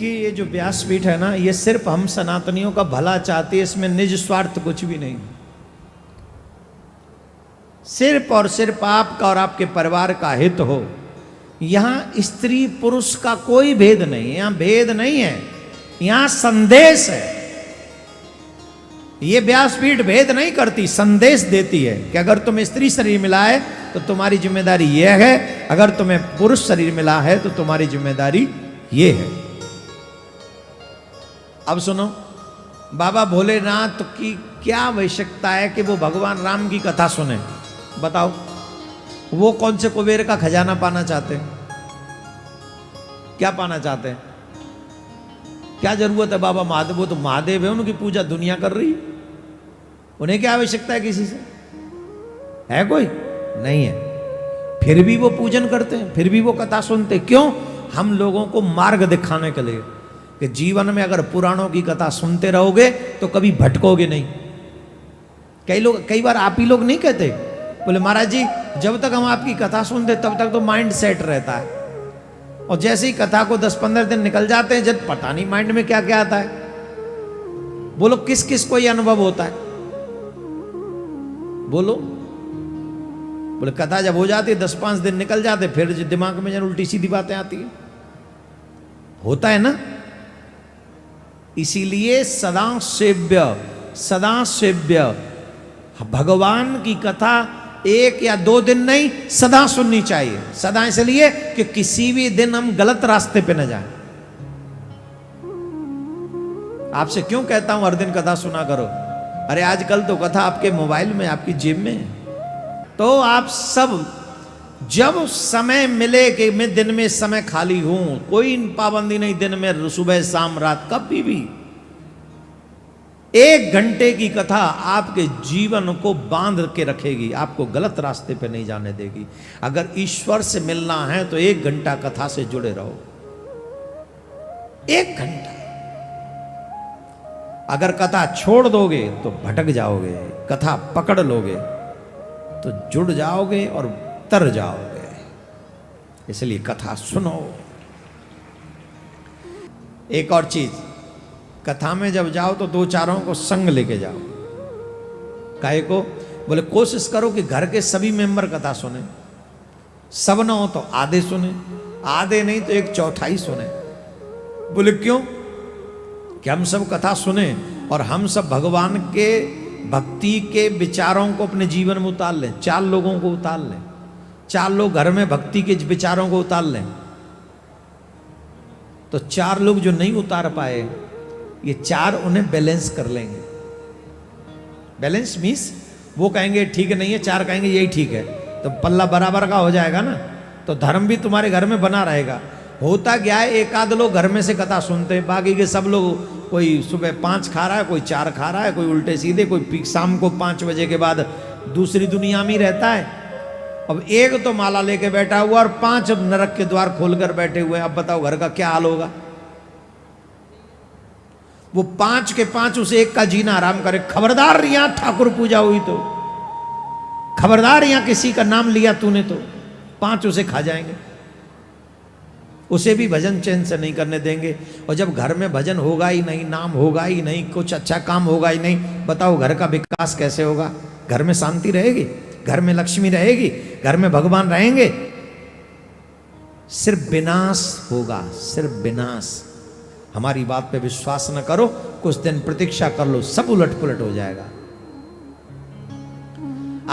देखिए ये जो व्यासपीठ है ना, ये सिर्फ हम सनातनियों का भला चाहती है, इसमें निज स्वार्थ कुछ भी नहीं। सिर्फ और सिर्फ आपका और आपके परिवार का हित हो। यहां स्त्री पुरुष का कोई भेद नहीं है, यहां भेद नहीं है, यहां संदेश है। ये व्यासपीठ भेद नहीं करती, संदेश देती है कि अगर तुम्हें स्त्री शरीर मिला है तो तुम्हारी जिम्मेदारी यह है, अगर तुम्हें पुरुष शरीर मिला है तो तुम्हारी जिम्मेदारी ये है। अब सुनो, बाबा भोलेनाथ की क्या आवश्यकता है कि वो भगवान राम की कथा सुने? बताओ, वो कौन से कुबेर का खजाना पाना चाहते हैं? क्या पाना चाहते हैं? क्या जरूरत है बाबा महादेव? वो तो महादेव है, उनकी पूजा दुनिया कर रही है, उन्हें क्या आवश्यकता है किसी से? है कोई? नहीं है। फिर भी वो पूजन करते हैं, फिर भी वो कथा सुनते। क्यों? हम लोगों को मार्ग दिखाने के लिए कि जीवन में अगर पुराणों की कथा सुनते रहोगे तो कभी भटकोगे नहीं। कई बार आप ही लोग नहीं कहते, बोले महाराज जी जब तक हम आपकी कथा सुनते तब तक तो माइंड सेट रहता है, और जैसे ही कथा को 10-15 दिन निकल जाते हैं, जब पता नहीं माइंड में क्या क्या आता है। बोलो किस किस को ये अनुभव होता है? बोलो। बोले कथा जब हो जाती है 10-5 दिन निकल जाते, फिर दिमाग में जब उल्टी सीधी बातें आती है, होता है ना। इसीलिए सदा सेव्य भगवान की कथा 1 या 2 दिन नहीं, सदा सुननी चाहिए। सदा इसलिए कि किसी भी दिन हम गलत रास्ते पे न जाएं। आपसे क्यों कहता हूं हर दिन कथा सुना करो? अरे आजकल तो कथा आपके मोबाइल में, आपकी जेब में है। तो आप सब जब समय मिले कि मैं दिन में समय खाली हूं, कोई पाबंदी नहीं, दिन में सुबह शाम रात कभी भी 1 घंटे की कथा आपके जीवन को बांध के रखेगी, आपको गलत रास्ते पे नहीं जाने देगी। अगर ईश्वर से मिलना है तो 1 घंटा कथा से जुड़े रहो। 1 घंटा। अगर कथा छोड़ दोगे तो भटक जाओगे, कथा पकड़ लोगे तो जुड़ जाओगे और तर जाओगे। इसलिए कथा सुनो। एक और चीज, कथा में जब जाओ तो 2-4 को संग लेके जाओ। काहे को? बोले कोशिश करो कि घर के सभी मेंबर कथा सुने। सब ना हो तो आधे सुने, आधे नहीं तो 1/4 सुने। बोले क्यों? कि हम सब कथा सुने और हम सब भगवान के भक्ति के विचारों को अपने जीवन में उतार लें। 4 लोगों को उतार लें, 4 लोग घर में भक्ति के विचारों को उतार लें। तो 4 लोग जो नहीं उतार पाए, ये 4 उन्हें बैलेंस कर लेंगे। बैलेंस मीन्स वो कहेंगे ठीक नहीं है, 4 कहेंगे यही ठीक है, तो पल्ला बराबर का हो जाएगा ना। तो धर्म भी तुम्हारे घर में बना रहेगा। होता क्या है, 1-8 लोग घर में से कथा सुनते हैं, बाकी के सब लोग, कोई सुबह 5 खा रहा है, कोई 4 खा रहा है, कोई उल्टे सीधे, कोई शाम को 5 बजे के बाद दूसरी दुनिया में रहता है। अब एक तो माला लेके बैठा हुआ और 5 नरक के द्वार खोलकर बैठे हुए हैं। अब बताओ घर का क्या हाल होगा? वो 5 के 5 उसे एक का जीना आराम करे। खबरदार यहां ठाकुर पूजा हुई तो, खबरदार यहां किसी का नाम लिया तूने तो 5 उसे खा जाएंगे। उसे भी भजन चैन से नहीं करने देंगे। और जब घर में भजन होगा ही नहीं, नाम होगा ही नहीं, कुछ अच्छा काम होगा ही नहीं, बताओ घर का विकास कैसे होगा? घर में शांति रहेगी? घर में लक्ष्मी रहेगी? घर में भगवान रहेंगे? सिर्फ विनाश होगा, सिर्फ विनाश। हमारी बात पे विश्वास न करो, कुछ दिन प्रतीक्षा कर लो, सब उलट पुलट हो जाएगा।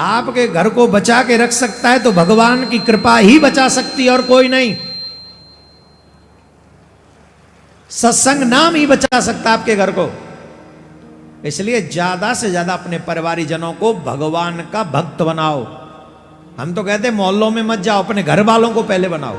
आपके घर को बचा के रख सकता है तो भगवान की कृपा ही बचा सकती है और कोई नहीं। सत्संग नाम ही बचा सकता आपके घर को। इसलिए ज्यादा से ज्यादा अपने परिवारीजनों को भगवान का भक्त बनाओ। हम तो कहते हैं मोहल्लों में मत जाओ, अपने घर वालों को पहले बनाओ।